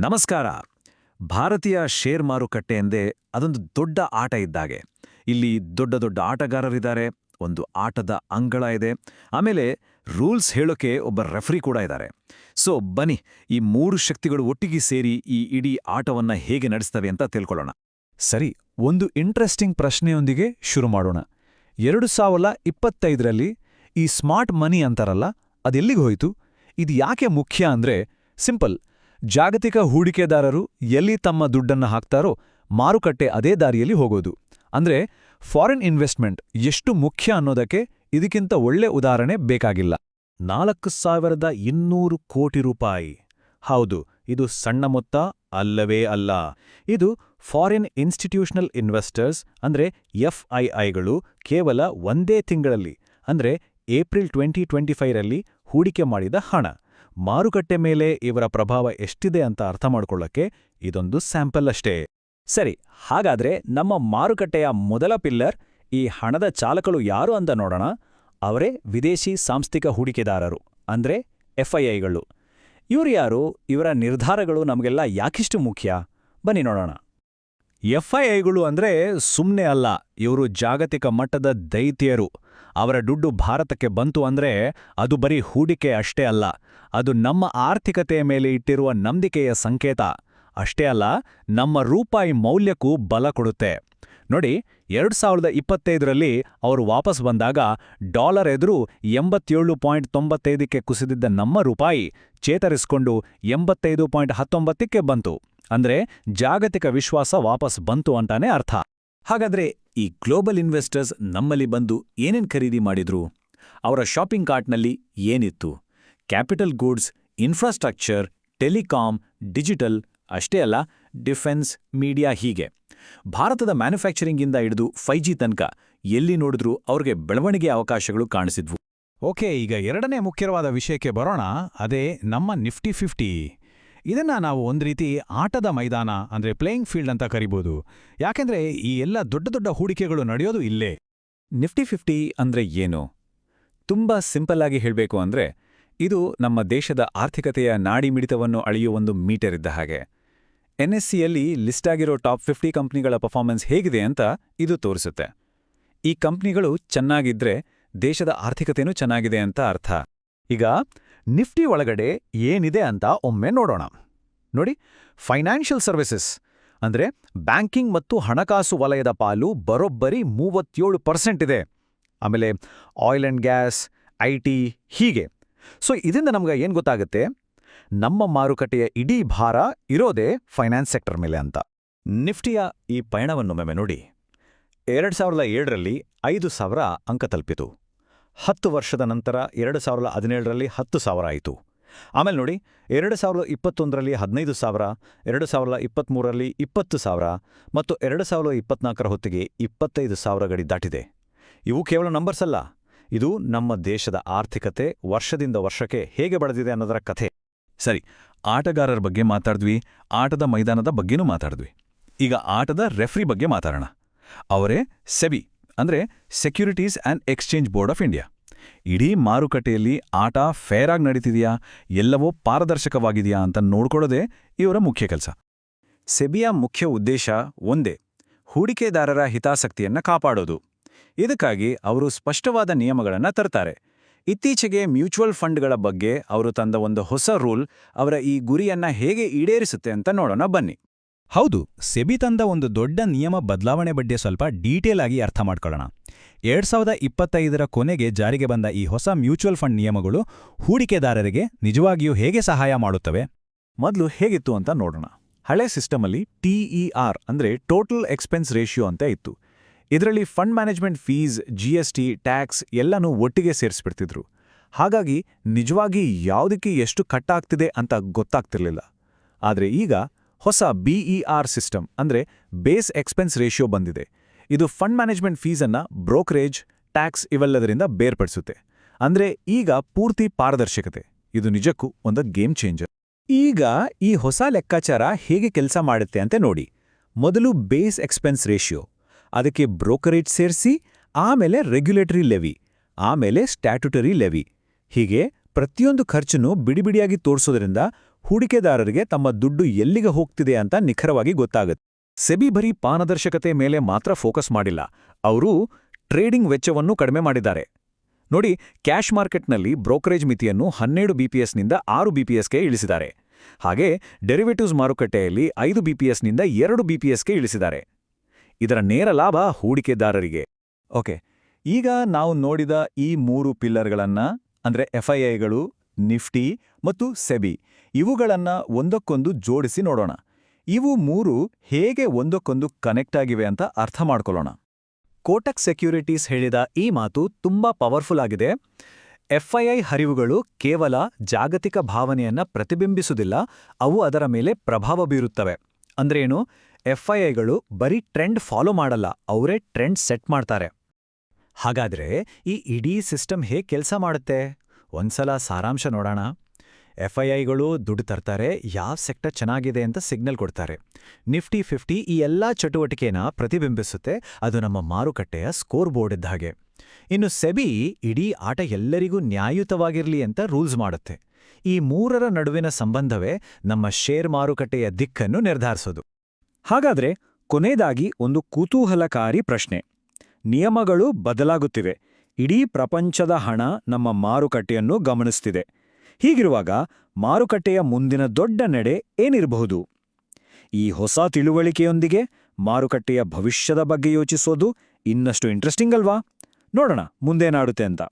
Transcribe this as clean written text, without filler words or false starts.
ನಮಸ್ಕಾರ. ಭಾರತೀಯ ಶೇರ್ ಮಾರುಕಟ್ಟೆ ಎಂದೇ ಅದೊಂದು ದೊಡ್ಡ ಆಟ ಇದ್ದಾಗೆ. ಇಲ್ಲಿ ದೊಡ್ಡ ದೊಡ್ಡ ಆಟಗಾರರಿದ್ದಾರೆ, ಒಂದು ಆಟದ ಅಂಗಳ ಇದೆ, ಆಮೇಲೆ ರೂಲ್ಸ್ ಹೇಳೋಕೆ ಒಬ್ಬ ರೆಫರಿ ಕೂಡ ಇದ್ದಾರೆ. ಸೊ ಬನ್ನಿ, ಈ ಮೂರು ಶಕ್ತಿಗಳು ಒಟ್ಟಿಗೆ ಸೇರಿ ಈ ಇಡೀ ಆಟವನ್ನ ಹೇಗೆ ನಡೆಸ್ತವೆ ಅಂತ ತಿಳ್ಕೊಳ್ಳೋಣ. ಸರಿ, ಒಂದು ಇಂಟ್ರೆಸ್ಟಿಂಗ್ ಪ್ರಶ್ನೆಯೊಂದಿಗೆ ಶುರು ಮಾಡೋಣ. 2025ರಲ್ಲಿ ಈ ಸ್ಮಾರ್ಟ್ ಮನಿ ಅಂತಾರಲ್ಲ, ಅದೆಲ್ಲಿಗೆ ಹೋಯಿತು? ಇದು ಯಾಕೆ ಮುಖ್ಯ ಅಂದ್ರೆ ಸಿಂಪಲ್. ಜಾಗತಿಕ ಹೂಡಿಕೆದಾರರು ಎಲ್ಲಿ ತಮ್ಮ ದುಡ್ಡನ್ನ ಹಾಕ್ತಾರೋ ಮಾರುಕಟ್ಟೆ ಅದೇ ದಾರಿಯಲ್ಲಿ ಹೋಗೋದು. ಅಂದ್ರೆ ಫಾರಿನ್ ಇನ್ವೆಸ್ಟ್ಮೆಂಟ್ ಎಷ್ಟು ಮುಖ್ಯ ಅನ್ನೋದಕ್ಕೆ ಇದಕ್ಕಿಂತ ಒಳ್ಳೆ ಉದಾಹರಣೆ ಬೇಕಾಗಿಲ್ಲ. 4,200 ಕೋಟಿ ರೂಪಾಯಿ. ಹೌದು, ಇದು ಸಣ್ಣ ಮೊತ್ತ ಅಲ್ಲವೇ ಅಲ್ಲ. ಇದು ಫಾರಿನ್ ಇನ್ಸ್ಟಿಟ್ಯೂಷನಲ್ ಇನ್ವೆಸ್ಟರ್ಸ್ ಅಂದ್ರೆ FIIಗಳು ಕೇವಲ ಒಂದೇ ತಿಂಗಳಲ್ಲಿ ಅಂದ್ರೆ ಏಪ್ರಿಲ್ 2025ರಲ್ಲಿ ಹೂಡಿಕೆ ಮಾಡಿದ ಹಣ. ಮಾರುಕಟ್ಟೆ ಮೇಲೆ ಇವರ ಪ್ರಭಾವ ಎಷ್ಟಿದೆ ಅಂತ ಅರ್ಥ ಮಾಡ್ಕೊಳ್ಳಕ್ಕೆ ಇದೊಂದು ಸ್ಯಾಂಪಲ್ ಅಷ್ಟೇ. ಸರಿ, ಹಾಗಾದ್ರೆ ನಮ್ಮ ಮಾರುಕಟ್ಟೆಯ ಮೊದಲ ಪಿಲ್ಲರ್, ಈ ಹಣದ ಚಾಲಕರು ಯಾರು ಅಂತ ನೋಡೋಣ. ಅವರೇ ವಿದೇಶಿ ಸಾಂಸ್ಥಿಕ ಹೂಡಿಕೆದಾರರು ಅಂದ್ರೆ FIIಗಳು. ಇವ್ರು ಯಾರು? ಇವರ ನಿರ್ಧಾರಗಳು ನಮಗೆಲ್ಲ ಯಾಕಿಷ್ಟು ಮುಖ್ಯ? ಬನ್ನಿ ನೋಡೋಣ. FIIಗಳು ಅಂದ್ರೆ ಸುಮ್ನೆ ಅಲ್ಲ, ಇವರು ಜಾಗತಿಕ ಮಟ್ಟದ ದೈತ್ಯರು. ಅವರ ದುಡ್ಡು ಭಾರತಕ್ಕೆ ಬಂತು ಅಂದ್ರೆ ಅದು ಬರೀ ಹೂಡಿಕೆ ಅಷ್ಟೇ ಅಲ್ಲ, ಅದು ನಮ್ಮ ಆರ್ಥಿಕತೆಯ ಮೇಲೆ ಇಟ್ಟಿರುವ ನಂಬಿಕೆಯ ಸಂಕೇತ. ಅಷ್ಟೇ ಅಲ್ಲ, ನಮ್ಮ ರೂಪಾಯಿ ಮೌಲ್ಯಕ್ಕೂ ಬಲ ಕೊಡುತ್ತೆ. ನೋಡಿ, 2025ರಲ್ಲಿ ಅವರು ವಾಪಸ್ ಬಂದಾಗ ಡಾಲರ್ ಎದುರು 87.95ಕ್ಕೆ ಕುಸಿದಿದ್ದ ನಮ್ಮ ರೂಪಾಯಿ ಚೇತರಿಸಿಕೊಂಡು 85.19ಕ್ಕೆ ಬಂತು. ಅಂದ್ರೆ ಜಾಗತಿಕ ವಿಶ್ವಾಸ ವಾಪಸ್ ಬಂತು ಅಂತಾನೆ ಅರ್ಥ. ಹಾಗಾದ್ರೆ ಈ ಗ್ಲೋಬಲ್ ಇನ್ವೆಸ್ಟರ್ಸ್ ನಮ್ಮಲ್ಲಿ ಬಂದು ಏನೇನ್ ಖರೀದಿ ಮಾಡಿದ್ರು? ಅವರ ಶಾಪಿಂಗ್ ಕಾರ್ಟ್ನಲ್ಲಿ ಏನಿತ್ತು? Capital goods, infrastructure, telecom, digital, ಅಷ್ಟೇ ಅಲ್ಲ, ಡಿಫೆನ್ಸ್, ಮೀಡಿಯಾ, ಹೀಗೆ ಭಾರತದ ಮ್ಯಾನುಫ್ಯಾಕ್ಚರಿಂಗಿಂದ ಹಿಡಿದು 5G ತನಕ ಎಲ್ಲಿ ನೋಡಿದ್ರೂ ಅವ್ರಿಗೆ ಬೆಳವಣಿಗೆ ಅವಕಾಶಗಳು ಕಾಣಿಸಿದ್ವು. ಓಕೆ, ಈಗ ಎರಡನೇ ಮುಖ್ಯವಾದ ವಿಷಯಕ್ಕೆ ಬರೋಣ. ಅದೇ ನಮ್ಮ ನಿಫ್ಟಿ 50. ಇದನ್ನ ನಾವು ಒಂದು ರೀತಿ ಆಟದ ಮೈದಾನ ಅಂದ್ರೆ ಪ್ಲೇಯಿಂಗ್ ಫೀಲ್ಡ್ ಅಂತ ಕರಿಬೋದು. ಯಾಕೆಂದ್ರೆ ಈ ಎಲ್ಲ ದೊಡ್ಡ ದೊಡ್ಡ ಹೂಡಿಕೆಗಳು ನಡೆಯೋದು ಇಲ್ಲೇ. ನಿಫ್ಟಿ 50 ಅಂದ್ರೆ ಏನು? ತುಂಬಾ ಸಿಂಪಲ್ ಆಗಿ ಹೇಳಬೇಕು ಅಂದ್ರೆ ಇದು ನಮ್ಮ ದೇಶದ ಆರ್ಥಿಕತೆಯ ನಾಡಿ ಮಿಡಿತವನ್ನು ಅಳೆಯುವ ಒಂದು ಮೀಟರ್ ಇದ್ದ ಹಾಗೆ. NSEಯಲ್ಲಿ ಲಿಸ್ಟ್ ಆಗಿರೋ ಟಾಪ್ 50 ಕಂಪ್ನಿಗಳ ಪರ್ಫಾರ್ಮೆನ್ಸ್ ಹೇಗಿದೆ ಅಂತ ಇದು ತೋರಿಸುತ್ತೆ. ಈ ಕಂಪ್ನಿಗಳು ಚೆನ್ನಾಗಿದ್ರೆ ದೇಶದ ಆರ್ಥಿಕತೆನೂ ಚೆನ್ನಾಗಿದೆ ಅಂತ ಅರ್ಥ. ಈಗ ನಿಫ್ಟಿ ಒಳಗಡೆ ಏನಿದೆ ಅಂತ ಒಮ್ಮೆ ನೋಡೋಣ. ನೋಡಿ, ಫೈನಾನ್ಷಿಯಲ್ ಸರ್ವಿಸಸ್ ಅಂದ್ರೆ ಬ್ಯಾಂಕಿಂಗ್ ಮತ್ತು ಹಣಕಾಸು ವಲಯದ ಪಾಲು ಬರೋಬ್ಬರಿ 37% ಇದೆ. ಆಮೇಲೆ ಆಯಿಲ್ ಅಂಡ್ ಗ್ಯಾಸ್, IT, ಹೀಗೆ. ಸೊ ಇದರಿಂದ ನಮ್ಗೆ ಏನ್ ಗೊತ್ತಾಗುತ್ತೆ? ನಮ್ಮ ಮಾರುಕಟ್ಟೆಯ ಇಡೀ ಭಾರ ಇರೋದೇ ಫೈನಾನ್ಸ್ ಸೆಕ್ಟರ್ ಮೇಲೆ ಅಂತ. ನಿಫ್ಟಿಯ ಈ ಪಯಣವನ್ನೊಮ್ಮೆ ನೋಡಿ. 2007ರಲ್ಲಿ 5,000 ಅಂಕ ತಲುಪಿತು. 10 ವರ್ಷದ ನಂತರ 2017ರಲ್ಲಿ 10,000 ಆಯಿತು. ಆಮೇಲೆ ನೋಡಿ, 2021ರಲ್ಲಿ 15,000, 2023ರಲ್ಲಿ 20,000 ಮತ್ತು 2024ರ ಹೊತ್ತಿಗೆ 25,000 ಗಡಿ ದಾಟಿದೆ. ಇವು ಕೇವಲ ನಂಬರ್ಸ್ ಅಲ್ಲ, ಇದು ನಮ್ಮ ದೇಶದ ಆರ್ಥಿಕತೆ ವರ್ಷದಿಂದ ವರ್ಷಕ್ಕೆ ಹೇಗೆ ಬೆಳೆದಿದೆ ಅನ್ನೋದರ ಕಥೆ. ಸರಿ, ಆಟಗಾರರ ಬಗ್ಗೆ ಮಾತಾಡಿದ್ವಿ, ಆಟದ ಮೈದಾನದ ಬಗ್ಗೆನೂ ಮಾತಾಡಿದ್ವಿ. ಈಗ ಆಟದ ರೆಫ್ರಿ ಬಗ್ಗೆ ಮಾತಾಡೋಣ. ಅವರೇ ಸೆಬಿ ಅಂದ್ರೆ securities and exchange board of India. ಇಡೀ ಮಾರುಕಟ್ಟೆಯಲ್ಲಿ ಆಟ ಫೇರ್ ಆಗಿ ನಡೀತಿದೆಯಾ, ಎಲ್ಲವೋ ಪಾರದರ್ಶಕವಾಗಿದೆಯಾ ಅಂತ ನೋಡ್ಕೊಳ್ಳೋದೇ ಇವರ ಮುಖ್ಯ ಕೆಲಸ. ಸೆಬಿಯ ಮುಖ್ಯ ಉದ್ದೇಶ ಒಂದೇ, ಹೂಡಿಕೆದಾರರ ಹಿತಾಸಕ್ತಿಯನ್ನ ಕಾಪಾಡೋದು. ಇದಕ್ಕಾಗಿ ಅವರು ಸ್ಪಷ್ಟವಾದ ನಿಯಮಗಳನ್ನು ತರ್ತಾರೆ. ಇತ್ತೀಚೆಗೆ ಮ್ಯೂಚುವಲ್ ಫಂಡ್ಗಳ ಬಗ್ಗೆ ಅವರು ತಂದ ಒಂದು ಹೊಸ ರೂಲ್ ಅವರ ಈ ಗುರಿಯನ್ನ ಹೇಗೆ ಈಡೇರಿಸುತ್ತೆ ಅಂತ ನೋಡೋಣ ಬನ್ನಿ. ಹೌದು, ಸೆಬಿ ತಂದ ಒಂದು ದೊಡ್ಡ ನಿಯಮ ಬದಲಾವಣೆ ಬಗ್ಗೆ ಸ್ವಲ್ಪ ಡೀಟೇಲ್ ಆಗಿ ಅರ್ಥ ಮಾಡ್ಕೊಳ್ಳೋಣ. 2025ರ ಕೊನೆಗೆ ಜಾರಿಗೆ ಬಂದ ಈ ಹೊಸ ಮ್ಯೂಚುವಲ್ ಫಂಡ್ ನಿಯಮಗಳು ಹೂಡಿಕೆದಾರರಿಗೆ ನಿಜವಾಗಿಯೂ ಹೇಗೆ ಸಹಾಯ ಮಾಡುತ್ತವೆ? ಮೊದಲು ಹೇಗಿತ್ತು ಅಂತ ನೋಡೋಣ. ಹಳೆ ಸಿಸ್ಟಮಲ್ಲಿ TER ಅಂದ್ರೆ ಟೋಟಲ್ ಎಕ್ಸ್ಪೆನ್ಸ್ ರೇಷಿಯೋ ಅಂತ ಇತ್ತು. ಇದರಲ್ಲಿ fund management fees, GST, tax ಎಲ್ಲನೂ ಒಟ್ಟಿಗೆ ಸೇರಿಸ್ಬಿಡ್ತಿದ್ರು. ಹಾಗಾಗಿ ನಿಜವಾಗಿ ಯಾವುದಕ್ಕೆ ಎಷ್ಟು ಕಟ್ಟಾಗ್ತಿದೆ ಅಂತ ಗೊತ್ತಾಗ್ತಿರ್ಲಿಲ್ಲ. ಆದರೆ ಈಗ ಹೊಸ BER ಸಿಸ್ಟಮ್ ಅಂದ್ರೆ ಬೇಸ್ ಎಕ್ಸ್ಪೆನ್ಸ್ ರೇಷಿಯೋ ಬಂದಿದೆ. ಇದು ಫಂಡ್ ಮ್ಯಾನೇಜ್ಮೆಂಟ್ ಫೀಸನ್ನ ಬ್ರೋಕರೇಜ್, ಟ್ಯಾಕ್ಸ್ ಇವೆಲ್ಲದರಿಂದ ಬೇರ್ಪಡಿಸುತ್ತೆ. ಅಂದ್ರೆ ಈಗ ಪೂರ್ತಿ ಪಾರದರ್ಶಕತೆ. ಇದು ನಿಜಕ್ಕೂ ಒಂದು ಗೇಮ್ ಚೇಂಜರ್. ಈಗ ಈ ಹೊಸ ಲೆಕ್ಕಾಚಾರ ಹೇಗೆ ಕೆಲಸ ಮಾಡುತ್ತೆ ಅಂತ ನೋಡಿ. ಮೊದಲು ಬೇಸ್ ಎಕ್ಸ್ಪೆನ್ಸ್ ರೇಷಿಯೋ, ಅದಕ್ಕೆ ಬ್ರೋಕರೇಜ್ ಸೇರಿಸಿ, ಆಮೇಲೆ ರೆಗ್ಯುಲೇಟರಿ ಲೆವಿ, ಆಮೇಲೆ ಸ್ಟ್ಯಾಟ್ಯುಟರಿ ಲೆವಿ, ಹೀಗೆ ಪ್ರತಿಯೊಂದು ಖರ್ಚನ್ನು ಬಿಡಿಬಿಡಿಯಾಗಿ ತೋರಿಸೋದ್ರಿಂದ ಹೂಡಿಕೆದಾರರಿಗೆ ತಮ್ಮ ದುಡ್ಡು ಎಲ್ಲಿಗೆ ಹೋಗ್ತಿದೆ ಅಂತ ನಿಖರವಾಗಿ ಗೊತ್ತಾಗುತ್ತೆ. ಸೆಬಿ ಬರೀ ಪಾರದರ್ಶಕತೆ ಮೇಲೆ ಮಾತ್ರ ಫೋಕಸ್ ಮಾಡಿಲ್ಲ, ಅವರು ಟ್ರೇಡಿಂಗ್ ವೆಚ್ಚವನ್ನೂ ಕಡಿಮೆ ಮಾಡಿದ್ದಾರೆ. ನೋಡಿ, ಕ್ಯಾಶ್ ಮಾರ್ಕೆಟ್ನಲ್ಲಿ ಬ್ರೋಕರೇಜ್ ಮಿತಿಯನ್ನು 12 ಬಿಪಿಎಸ್ನಿಂದ 6 ಬಿಪಿಎಸ್ಗೆ ಇಳಿಸಿದ್ದಾರೆ. ಹಾಗೆ ಡೆರಿವೇಟಿವ್ಸ್ ಮಾರುಕಟ್ಟೆಯಲ್ಲಿ 5 ಬಿಪಿಎಸ್ನಿಂದ 2 ಬಿಪಿಎಸ್ಗೆ ಇಳಿಸಿದ್ದಾರೆ. ಇದರ ನೇರ ಲಾಭ ಹೂಡಿಕೆದಾರರಿಗೆ. ಓಕೆ, ಈಗ ನಾವು ನೋಡಿದ ಈ 3 ಪಿಲ್ಲರ್ಗಳನ್ನ ಅಂದ್ರೆ ಎಫ್ಐಐಗಳು, ನಿಫ್ಟಿ ಮತ್ತು ಸೆಬಿ, ಇವುಗಳನ್ನ ಒಂದಕ್ಕೊಂದು ಜೋಡಿಸಿ ನೋಡೋಣ. ಇವು 3 ಹೇಗೆ ಒಂದಕ್ಕೊಂದು ಕನೆಕ್ಟ್ ಆಗಿವೆ ಅಂತ ಅರ್ಥ ಮಾಡ್ಕೊಳ್ಳೋಣ. ಕೋಟಕ್ ಸೆಕ್ಯೂರಿಟೀಸ್ ಹೇಳಿದ ಈ ಮಾತು ತುಂಬಾ ಪವರ್ಫುಲ್ ಆಗಿದೆ. ಎಫ್ಐಐ ಹರಿವುಗಳು ಕೇವಲ ಜಾಗತಿಕ ಭಾವನೆಯನ್ನ ಪ್ರತಿಬಿಂಬಿಸುವುದಿಲ್ಲ, ಅವು ಅದರ ಮೇಲೆ ಪ್ರಭಾವ ಬೀರುತ್ತವೆ. ಅಂದ್ರೇನು? ಎಫ್ಐಐಗಳು ಬರೀ ಟ್ರೆಂಡ್ ಫಾಲೋ ಮಾಡಲ್ಲ, ಅವರೇ ಟ್ರೆಂಡ್ ಸೆಟ್ ಮಾಡ್ತಾರೆ. ಹಾಗಾದ್ರೆ ಈ ಇಡೀ ಸಿಸ್ಟಮ್ ಹೇಗೆ ಕೆಲಸ ಮಾಡುತ್ತೆ? ಒಂದ್ಸಲ ಸಾರಾಂಶ ನೋಡೋಣ. ಎಫ್ಐಐಗಳು ದುಡ್ಡು ತರ್ತಾರೆ, ಯಾವ ಸೆಕ್ಟರ್ ಚೆನ್ನಾಗಿದೆ ಅಂತ ಸಿಗ್ನಲ್ ಕೊಡ್ತಾರೆ. ನಿಫ್ಟಿ 50 ಈ ಎಲ್ಲಾ ಚಟುವಟಿಕೆನ ಪ್ರತಿಬಿಂಬಿಸುತ್ತೆ, ಅದು ನಮ್ಮ ಮಾರುಕಟ್ಟೆಯ ಸ್ಕೋರ್ ಬೋರ್ಡ್ ಇದ್ದ ಹಾಗೆ. ಇನ್ನು ಸೆಬಿ ಇಡೀ ಆಟ ಎಲ್ಲರಿಗೂ ನ್ಯಾಯಯುತವಾಗಿರ್ಲಿ ಅಂತ ರೂಲ್ಸ್ ಮಾಡುತ್ತೆ. ಈ 3ರ ನಡುವಿನ ಸಂಬಂಧವೇ ನಮ್ಮ ಶೇರ್ ಮಾರುಕಟ್ಟೆಯ ದಿಕ್ಕನ್ನು ನಿರ್ಧರಿಸೋದು. ಹಾಗಾದ್ರೆ ಕೊನೆಯದಾಗಿ ಒಂದು ಕುತೂಹಲಕಾರಿ ಪ್ರಶ್ನೆ. ನಿಯಮಗಳು ಬದಲಾಗುತ್ತಿವೆ, ಇಡೀ ಪ್ರಪಂಚದ ಹಣ ನಮ್ಮ ಮಾರುಕಟ್ಟೆಯನ್ನು ಗಮನಿಸ್ತಿದೆ. ಹೀಗಿರುವಾಗ ಮಾರುಕಟ್ಟೆಯ ಮುಂದಿನ ದೊಡ್ಡ ನಡೆ ಏನಿರಬಹುದು? ಈ ಹೊಸ ತಿಳುವಳಿಕೆಯೊಂದಿಗೆ ಮಾರುಕಟ್ಟೆಯ ಭವಿಷ್ಯದ ಬಗ್ಗೆ ಯೋಚಿಸೋದು ಇನ್ನಷ್ಟು ಇಂಟ್ರೆಸ್ಟಿಂಗ್ ಅಲ್ವಾ? ನೋಡೋಣ ಮುಂದೇನಾಡುತ್ತೆ ಅಂತ.